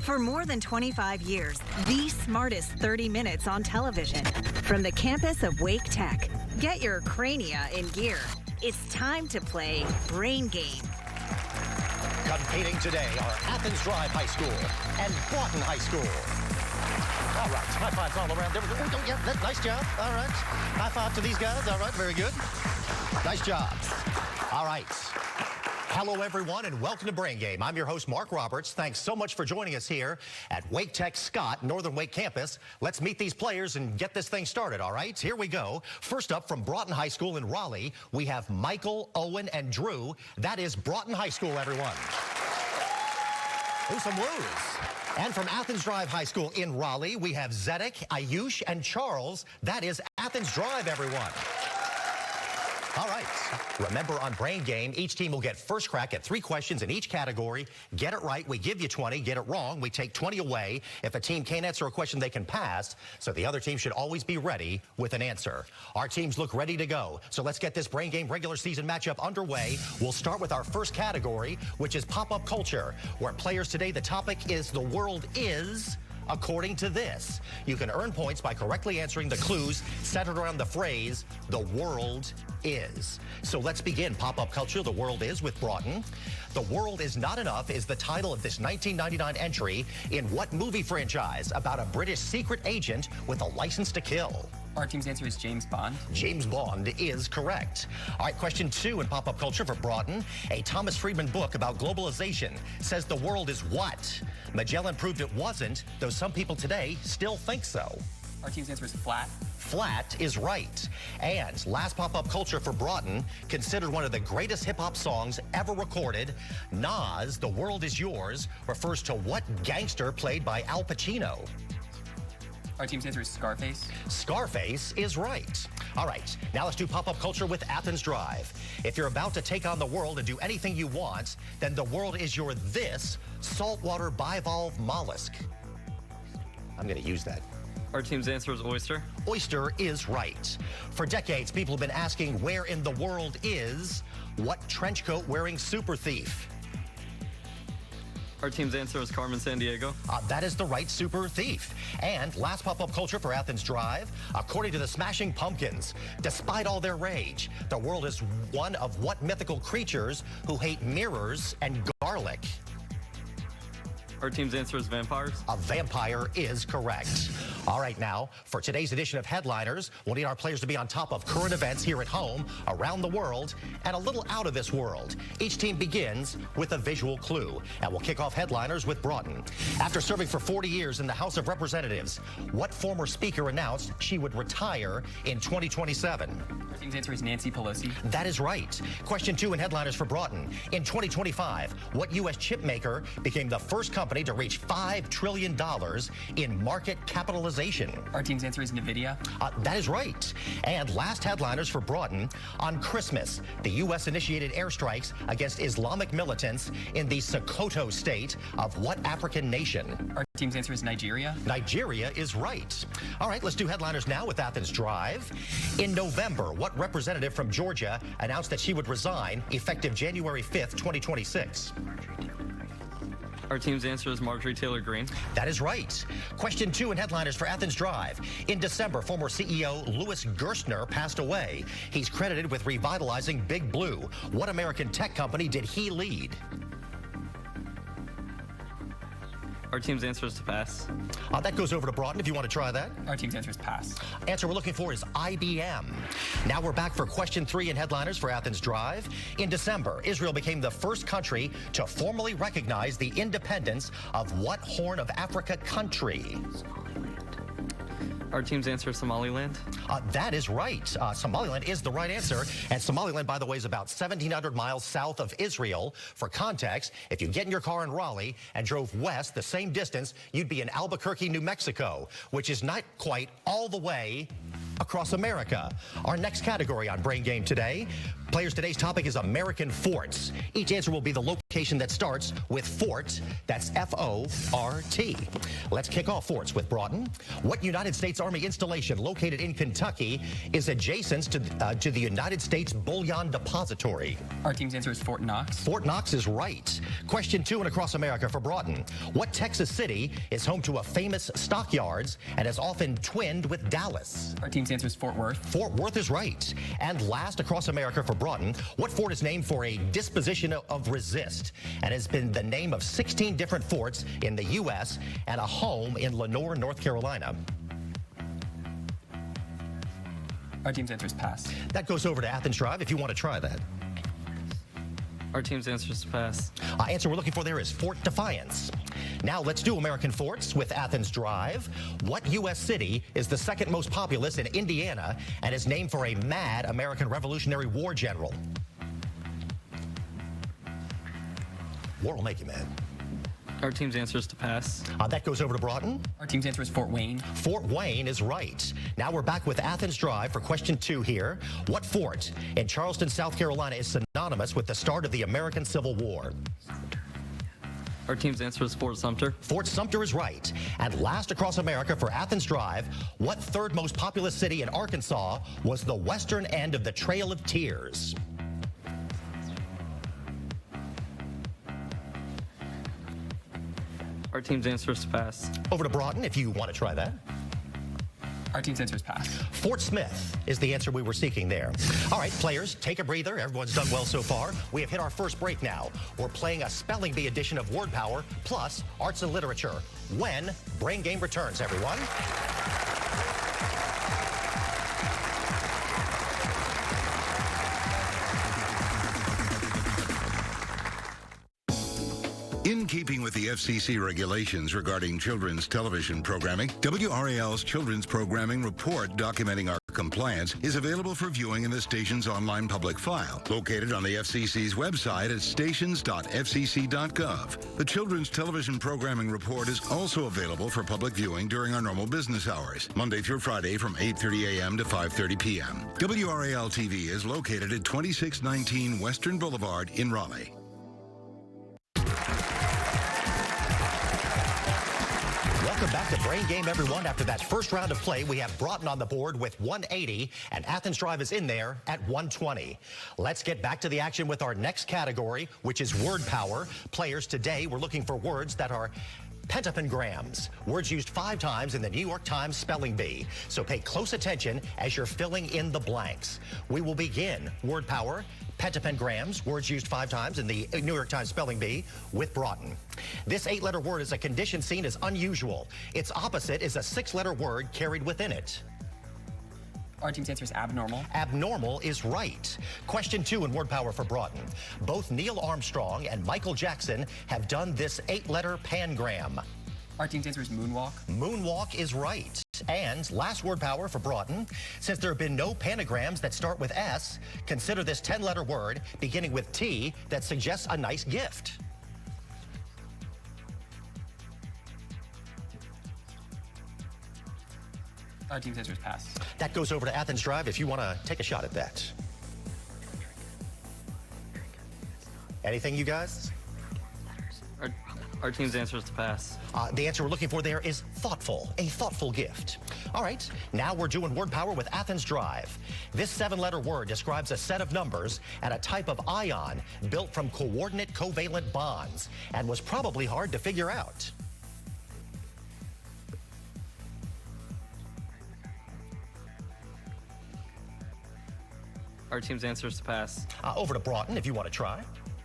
For more than 25 years, the smartest 30 minutes on television. From the campus of Wake Tech, get your crania in gear. It's time to play Brain Game. Competing today are Athens Drive High School and Broughton High School. All right, high fives all around. There we go. Oh, yeah, nice job. All right. High five to these guys. All right, very good. Nice job. All right. Hello, everyone, and welcome to Brain Game. I'm your host, Mark Roberts. Thanks so much for joining us here at Wake Tech Scott, Northern Wake Campus. Let's meet these players and get this thing started, all right? Here we go. First up from Broughton High School in Raleigh, we have Michael, Owen, and Drew. That is Broughton High School, everyone. Ooh, some woos. And from Athens Drive High School in Raleigh, we have Zedek, Ayush, and Charles. That is Athens Drive, everyone. All right. Remember, on Brain Game, each team will get first crack at 3 questions in each category. Get it right, we give you 20. Get it wrong, we take 20 away. If a team can't answer a question, they can pass. So the other team should always be ready with an answer. Our teams look ready to go. So let's get this Brain Game regular season matchup underway. We'll start with our first category, which is pop-up culture, where players today, the topic is the world is according to this. You can earn points by correctly answering the clues centered around the phrase, the world is. So let's begin pop-up culture, the world is, with Broughton. The World Is Not Enough is the title of this 1999 entry in what movie franchise about a British secret agent with a license to kill? Our team's answer is James Bond. James Bond is correct. All right, question 2 in pop-up culture for Broughton. A Thomas Friedman book about globalization says the world is what? Magellan proved it wasn't, though some people today still think so. Our team's answer is flat. Flat is right. And last pop-up culture for Broughton, considered one of the greatest hip-hop songs ever recorded, Nas, The World Is Yours, refers to what gangster played by Al Pacino? Our team's answer is Scarface. Scarface is right. All right, now let's do pop-up culture with Athens Drive. If you're about to take on the world and do anything you want, then the world is your this saltwater bivalve mollusk. I'm going to use that. Our team's answer is oyster. Oyster is right. For decades, people have been asking where in the world is what trench coat wearing super thief? Our team's answer is Carmen Sandiego. That is the right super thief. And last pop-up culture for Athens Drive. According to the Smashing Pumpkins, despite all their rage, the world is one of what mythical creatures who hate mirrors and garlic? Our team's answer is vampires. A vampire is correct. All right, now, for today's edition of Headliners, we'll need our players to be on top of current events here at home, around the world, and a little out of this world. Each team begins with a visual clue, and we'll kick off Headliners with Broughton. After serving for 40 years in the House of Representatives, what former speaker announced she would retire in 2027? Our team's answer is Nancy Pelosi. That is right. Question 2 in Headliners for Broughton. In 2025, what U.S. chip maker became the first company to reach $5 trillion in market capitalization? Our team's answer is NVIDIA. That is right. And last Headliners for Broughton. On Christmas, the U.S. initiated airstrikes against Islamic militants in the Sokoto state of what African nation? Our team's answer is Nigeria. Nigeria is right. All right, let's do Headliners now with Athens Drive. In November, what representative from Georgia announced that she would resign effective January 5th, 2026? Our team's answer is Marjorie Taylor Greene. That is right. Question 2 in Headliners for Athens Drive. In December, former CEO Louis Gerstner passed away. He's credited with revitalizing Big Blue. What American tech company did he lead? Our team's answer is to pass. That goes over to Broughton if you want to try that. Our team's answer is pass. Answer we're looking for is IBM. Now we're back for question 3 in Headliners for Athens Drive. In December, Israel became the first country to formally recognize the independence of what Horn of Africa country? Our team's answer is Somaliland. That is right. Somaliland is the right answer. And Somaliland, by the way, is about 1,700 miles south of Israel. For context, if you get in your car in Raleigh and drove west the same distance, you'd be in Albuquerque, New Mexico, which is not quite all the way across America. Our next category on Brain Game today. Players, today's topic is American forts. Each answer will be the location that starts with fort. That's F-O-R-T. Let's kick off forts with Broughton. What United States Army installation located in Kentucky is adjacent to the United States Bullion Depository? Our team's answer is Fort Knox. Fort Knox is right. Question 2 and across America for Broughton. What Texas city is home to a famous stockyards and is often twinned with Dallas? Our team's answer is Fort Worth. Fort Worth is right. And last across America for Broughton, what fort is named for a disposition of resist and has been the name of 16 different forts in the U.S. and a home in Lenoir, North Carolina? Our team's answer is pass. That goes over to Athens Drive if you want to try that. Our team's answer is pass. Answer we're looking for there is Fort Defiance. Now let's do American forts with Athens Drive. What U.S. city is the second most populous in Indiana and is named for a mad American Revolutionary War general? War will make you mad. Our team's answer is to pass. That goes over to Broughton. Our team's answer is Fort Wayne. Fort Wayne is right. Now we're back with Athens Drive for question 2 here. What fort in Charleston, South Carolina is synonymous with the start of the American Civil War? Our team's answer is Fort Sumter. Fort Sumter is right. And last across America for Athens Drive, what third most populous city in Arkansas was the western end of the Trail of Tears? Our team's answer is to pass. Over to Broughton if you want to try that. Our team's answer is pass. Fort Smith is the answer we were seeking there. All right, players, take a breather. Everyone's done well so far. We have hit our first break now. We're playing a spelling bee edition of Word Power plus Arts and Literature. When Brain Game returns, everyone. In keeping with the FCC regulations regarding children's television programming, WRAL's Children's Programming Report documenting our compliance is available for viewing in the station's online public file, located on the FCC's website at stations.fcc.gov. The Children's Television Programming Report is also available for public viewing during our normal business hours, Monday through Friday from 8:30 a.m. to 5:30 p.m. WRAL TV is located at 2619 Western Boulevard in Raleigh. Welcome back to Brain Game, everyone. After that first round of play, we have Broughton on the board with 180, and Athens Drive is in there at 120. Let's get back to the action with our next category, which is Word Power. Players, today we're looking for words that are pentapongrams, words used 5 times in the New York Times spelling bee. So pay close attention as you're filling in the blanks. We will begin Word Power, pentapongrams, words used 5 times in the New York Times spelling bee, with Broughton. This 8-letter word is a condition seen as unusual. Its opposite is a 6-letter word carried within it. Our team's answer is abnormal. Abnormal is right. Question 2 in Word Power for Broughton. Both Neil Armstrong and Michael Jackson have done this 8-letter pangram. Our team's answer is moonwalk. Moonwalk is right. And last Word Power for Broughton. Since there have been no panagrams that start with S, consider this 10-letter word beginning with T that suggests a nice gift. Our team's answer is pass. That goes over to Athens Drive if you want to take a shot at that. Anything, you guys? Our team's answer is to pass. The answer we're looking for there is thoughtful, a thoughtful gift. All right, now we're doing Word Power with Athens Drive. This 7-letter word describes a set of numbers and a type of ion built from coordinate covalent bonds and was probably hard to figure out. Our team's answer is to pass. Over to Broughton if you want to try.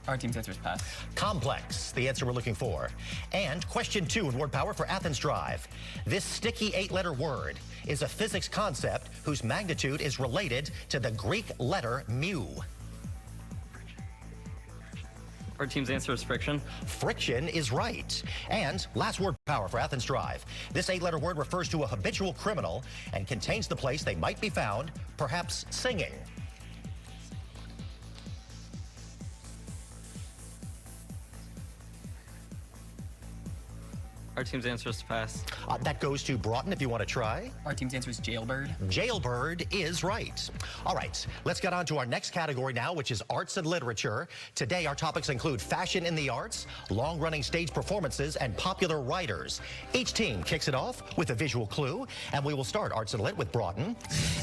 Our team's answer is pass. Complex, the answer we're looking for. And question 2 in Word Power for Athens Drive. This sticky 8-letter word is a physics concept whose magnitude is related to the Greek letter mu. Our team's answer is friction. Friction is right. And last Word Power for Athens Drive. This 8-letter word refers to a habitual criminal and contains the place they might be found, perhaps singing. Our Our team's answer is to pass. That goes to Broughton if you want to try. Our team's answer is jailbird. Jailbird is right. All right, let's get on to our next category now, which is arts and literature. Today, our topics include fashion in the arts, long-running stage performances, and popular writers. Each team kicks it off with a visual clue, and we will start arts and lit with Broughton.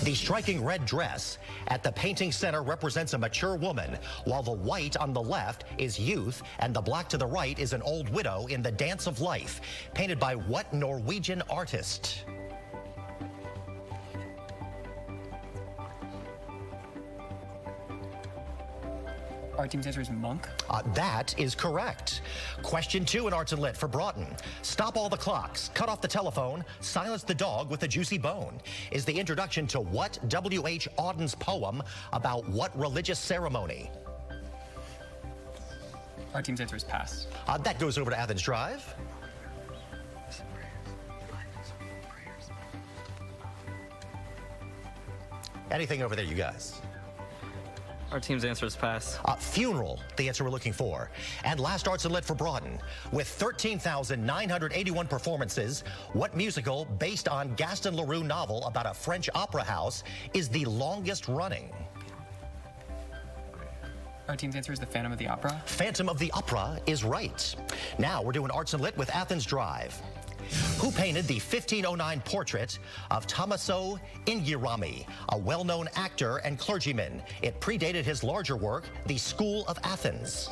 The striking red dress at the painting center represents a mature woman, while the white on the left is youth, and the black to the right is an old widow in the Dance of Life, painted by what Norwegian artist? Our team's answer is monk. That is correct. Question 2 in arts and lit for Broughton. Stop all the clocks, cut off the telephone, silence the dog with a juicy bone is the introduction to what W.H. Auden's poem about what religious ceremony? Our team's answer is pass. That goes over to Athens Drive. Anything over there, you guys? Our team's answer is pass. Funeral, the answer we're looking for. And last arts and lit for Broughton. With 13,981 performances, what musical based on Gaston Leroux novel about a French opera house is the longest running? Our team's answer is the Phantom of the Opera. Phantom of the Opera is right. Now we're doing arts and lit with Athens Drive. Who painted the 1509 portrait of Tommaso Inghirami, a well-known actor and clergyman? It predated his larger work, The School of Athens.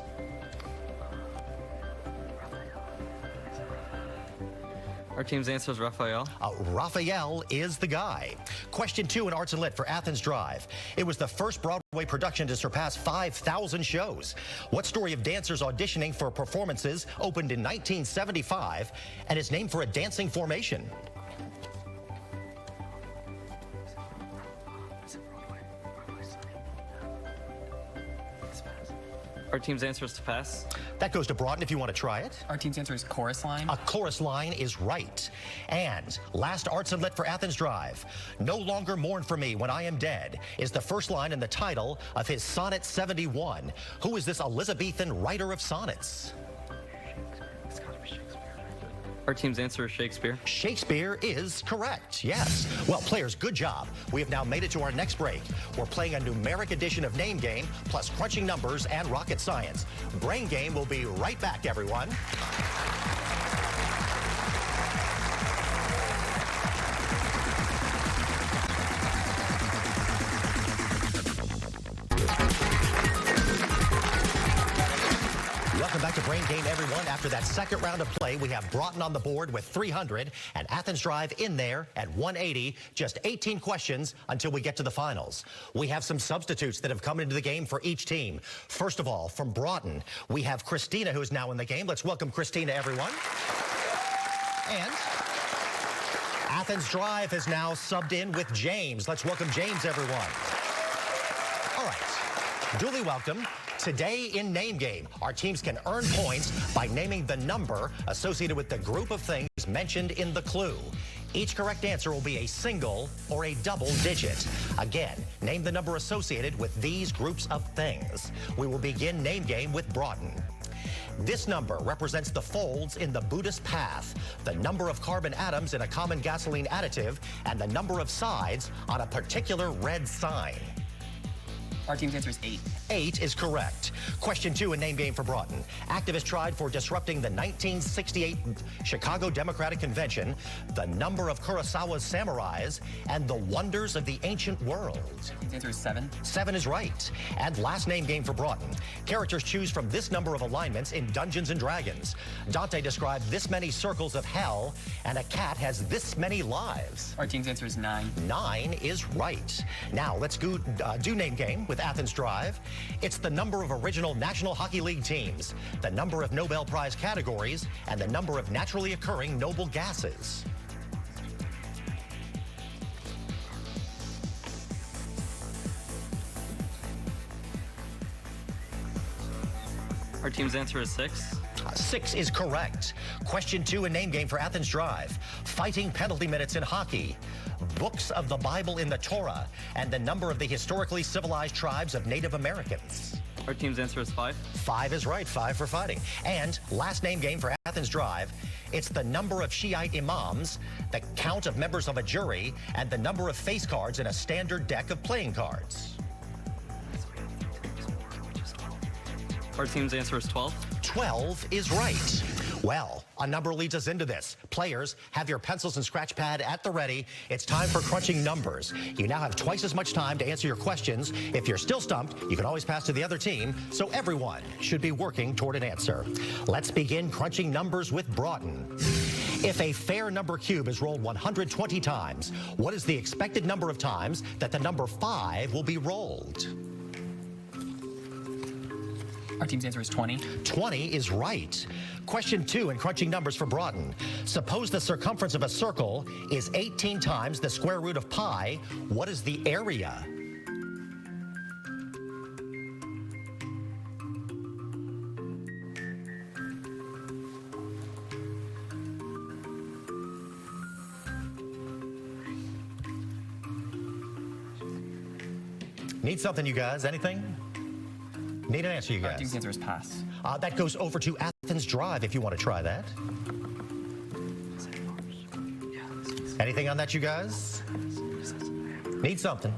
Our team's answer is Raphael. Raphael is the guy. Question 2 in arts and lit for Athens Drive. It was the first Broadway production to surpass 5,000 shows. What story of dancers auditioning for performances opened in 1975 and is named for a dancing formation? Our team's answer is to pass. That goes to Broughton if you want to try it. Our team's answer is chorus line. A chorus line is right. And last arts and lit for Athens Drive. No longer mourn for me when I am dead is the first line in the title of his Sonnet 71. Who is this Elizabethan writer of sonnets? Our team's answer is Shakespeare. Shakespeare is correct, yes. Well, players, good job. We have now made it to our next break. We're playing a numeric edition of Name Game, plus crunching numbers and rocket science. Brain Game will be right back, everyone. Welcome back to Brain Game, everyone. After that second round of play, we have Broughton on the board with 300 and Athens Drive in there at 180. Just 18 questions until we get to the finals. We have some substitutes that have come into the game for each team. First of all, from Broughton, we have Christina, who is now in the game. Let's welcome Christina, everyone. And Athens Drive has now subbed in with James. Let's welcome James, everyone. All right. Duly welcome. Today in Name Game, our teams can earn points by naming the number associated with the group of things mentioned in the clue. Each correct answer will be a single or a double digit. Again, name the number associated with these groups of things. We will begin Name Game with Broughton. This number represents the folds in the Buddhist path, the number of carbon atoms in a common gasoline additive, and the number of sides on a particular red sign. Our team's answer is 8. 8 is correct. Question 2 in Name Game for Broughton. Activists tried for disrupting the 1968 Chicago Democratic Convention, the number of Kurosawa's samurais, and the wonders of the ancient world. Our team's answer is 7. 7 is right. And last Name Game for Broughton. Characters choose from this number of alignments in Dungeons & Dragons. Dante described this many circles of hell, and a cat has this many lives. Our team's answer is 9. 9 is right. Now let's go do Name Game with Athens Drive. It's the number of original National Hockey League teams, the number of Nobel Prize categories, and the number of naturally occurring noble gases. Our team's answer is 6. 6 is correct. Question 2 in Name Game for Athens Drive. Fighting penalty minutes in hockey, books of the Bible in the Torah, and the number of the historically civilized tribes of Native Americans. Our team's answer is 5. 5 is right, 5 for fighting. And last name game for Athens Drive, it's the number of Shiite imams, the count of members of a jury, and the number of face cards in a standard deck of playing cards. Our team's answer is 12. 12 is right. Well, a number leads us into this. Players, have your pencils and scratch pad at the ready. It's time for crunching numbers. You now have twice as much time to answer your questions. If you're still stumped, you can always pass to the other team, so everyone should be working toward an answer. Let's begin crunching numbers with Broughton. If a fair number cube is rolled 120 times, what is the expected number of times that the number 5 will be rolled? Our team's answer is 20. 20 is right. Question 2 in crunching numbers for Broughton. Suppose the circumference of a circle is 18 times the square root of pi. What is the area? Need something, you guys? Anything? Need an answer, you Our guys. team's answer is pass. That goes over to Athens Drive if you want to try that. Anything on that, you guys? Need something.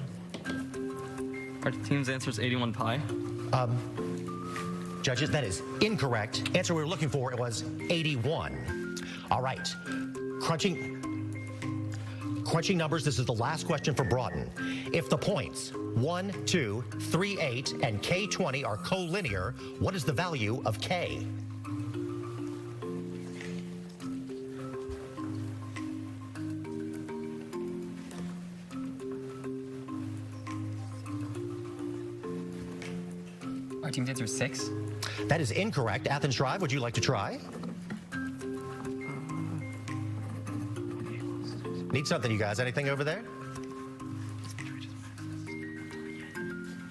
Our team's answer is 81 pi. Judges, that is incorrect. Answer we were looking for was 81. All right. Crunching numbers, this is the last question for Broughton. If the points 1, 2, 3, 8, and K20 are collinear, what is the value of K? Our team's answer is 6. That is incorrect. Athens Drive, would you like to try? Need something, you guys. Anything over there?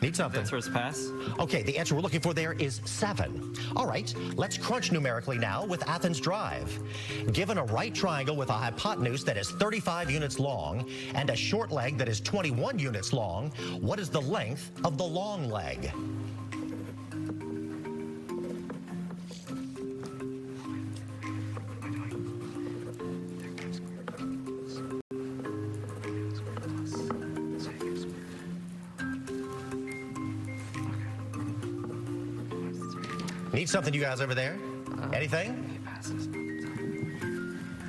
Need The something. answer is pass. Okay, the answer we're looking for there is 7. All right, let's crunch numerically now with Athens Drive. Given a right triangle with a hypotenuse that is 35 units long and a short leg that is 21 units long, what is the length of the long leg? Need something, you guys over there? Anything?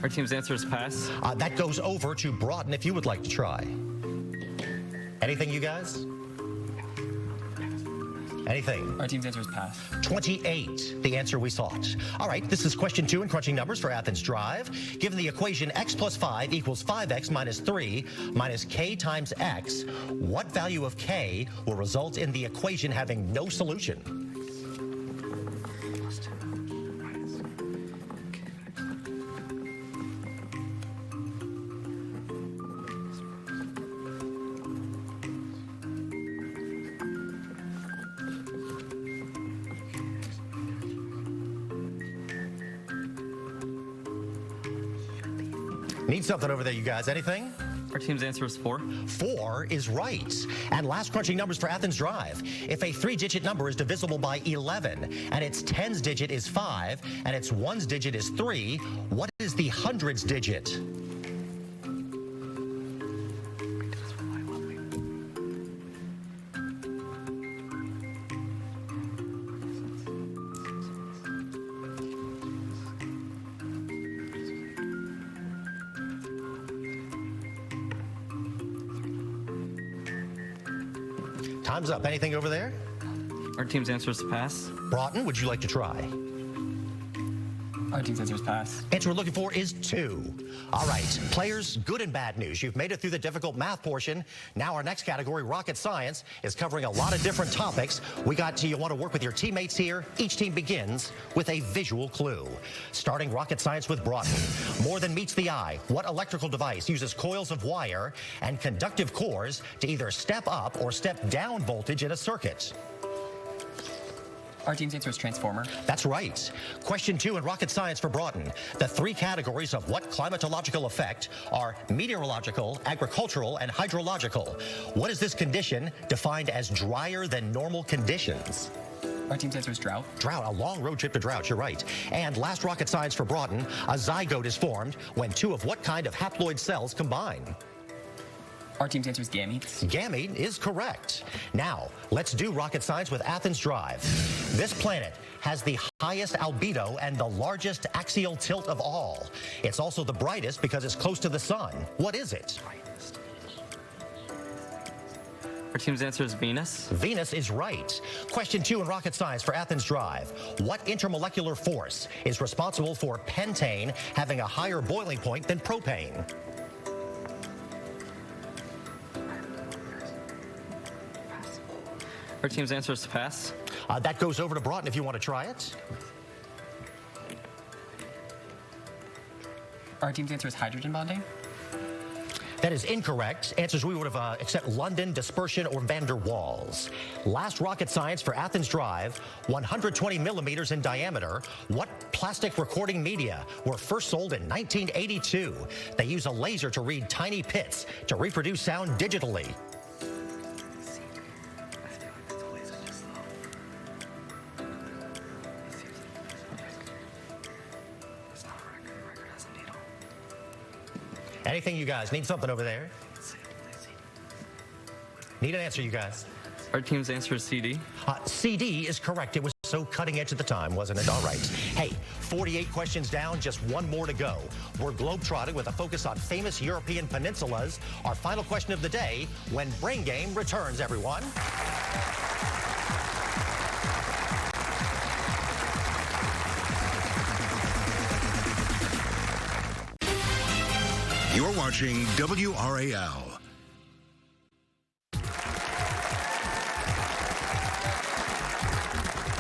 Our team's answer is pass. That goes over to Broughton if you would like to try. Anything, you guys? Anything? Our team's answer is pass. 28, the answer we sought. All right, this is question 2 in crunching numbers for Athens Drive. Given the equation x plus 5 equals 5x minus 3 minus k times x, what value of k will result in the equation having no solution? Need something over there, you guys. Anything? Our team's answer is 4. 4 is right. And last crunching numbers for Athens Drive. If a 3-digit number is divisible by 11, and its tens digit is 5, and its ones digit is 3, what is the hundreds digit? Time's up. Anything over there? Our team's answer is pass. Broughton, would you like to try? Our team's answer is pass. Answer we're looking for is 2. All right, players, good and bad news. You've made it through the difficult math portion. Now our next category, rocket science, is covering a lot of different topics. You want to work with your teammates here. Each team begins with a visual clue. Starting rocket science with Broughton. More than meets the eye, what electrical device uses coils of wire and conductive cores to either step up or step down voltage in a circuit? Our team's answer is transformer. That's right. Question 2 in rocket science for Broughton. The 3 categories of what climatological effect are meteorological, agricultural, and hydrological. What is this condition defined as drier than normal conditions? Our team's answer is drought. Drought, a long road trip to drought, you're right. And last rocket science for Broughton, a zygote is formed when two of what kind of haploid cells combine? Our team's answer is gametes. Gamete is correct. Now, let's do rocket science with Athens Drive. This planet has the highest albedo and the largest axial tilt of all. It's also the brightest because it's close to the sun. What is it? Our team's answer is Venus. Venus is right. Question 2 in rocket science for Athens Drive. What intermolecular force is responsible for pentane having a higher boiling point than propane? Our team's answer is pass. That goes over to Broughton if you want to try it. Our team's answer is hydrogen bonding. That is incorrect. Answers we would have accept London, dispersion, or van der Waals. Last rocket science for Athens Drive, 120 millimeters in diameter. What plastic recording media were first sold in 1982? They use a laser to read tiny pits to reproduce sound digitally. Anything, you guys? Need something over there? Need an answer, you guys? Our team's answer is CD. CD is correct. It was so cutting edge at the time, wasn't it? All right. Hey, 48 questions down, just one more to go. We're globetrotting with a focus on famous European peninsulas. Our final question of the day, when Brain Game returns, everyone. You're watching WRAL.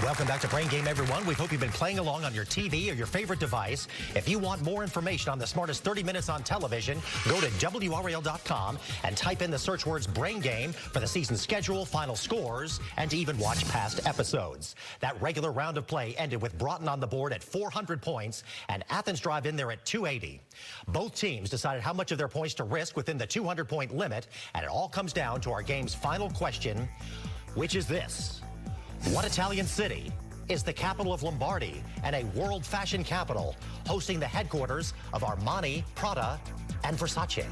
Welcome back to Brain Game, everyone. We hope you've been playing along on your TV or your favorite device. If you want more information on the smartest 30 minutes on television, go to WRAL.com and type in the search words Brain Game for the season schedule, final scores, and to even watch past episodes. That regular round of play ended with Broughton on the board at 400 points and Athens Drive in there at 280. Both teams decided how much of their points to risk within the 200-point limit, and it all comes down to our game's final question, which is this. What Italian city is the capital of Lombardy and a world fashion capital, hosting the headquarters of Armani, Prada, and Versace?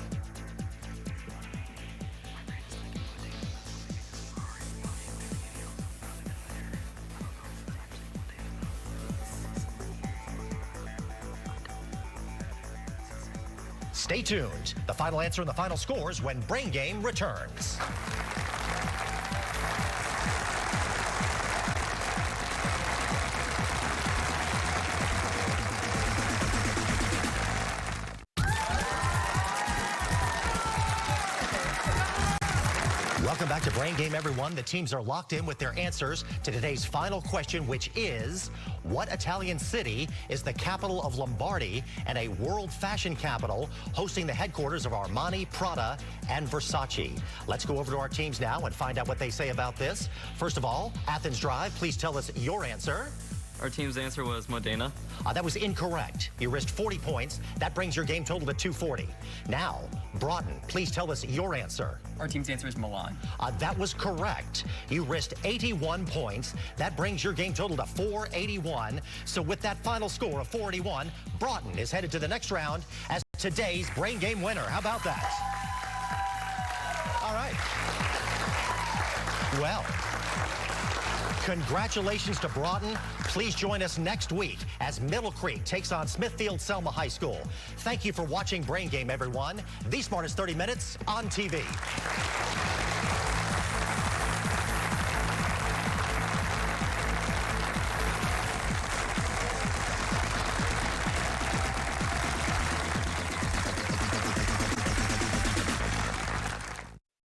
Stay tuned. The final answer and the final scores when Brain Game returns. Welcome back to Brain Game, everyone. The teams are locked in with their answers to today's final question, which is, what Italian city is the capital of Lombardy and a world fashion capital, hosting the headquarters of Armani, Prada, and Versace? Let's go over to our teams now and find out what they say about this. First of all, Athens Drive, please tell us your answer. Our team's answer was Modena. That was incorrect. You risked 40 points. That brings your game total to 240. Now, Broughton, please tell us your answer. Our team's answer is Milan. That was correct. You risked 81 points. That brings your game total to 481. So with that final score of 481, Broughton is headed to the next round as today's Brain Game winner. How about that? All right. Well, congratulations to Broughton. Please join us next week as Middle Creek takes on Smithfield Selma High School. Thank you for watching Brain Game, everyone. The smartest 30 minutes on TV.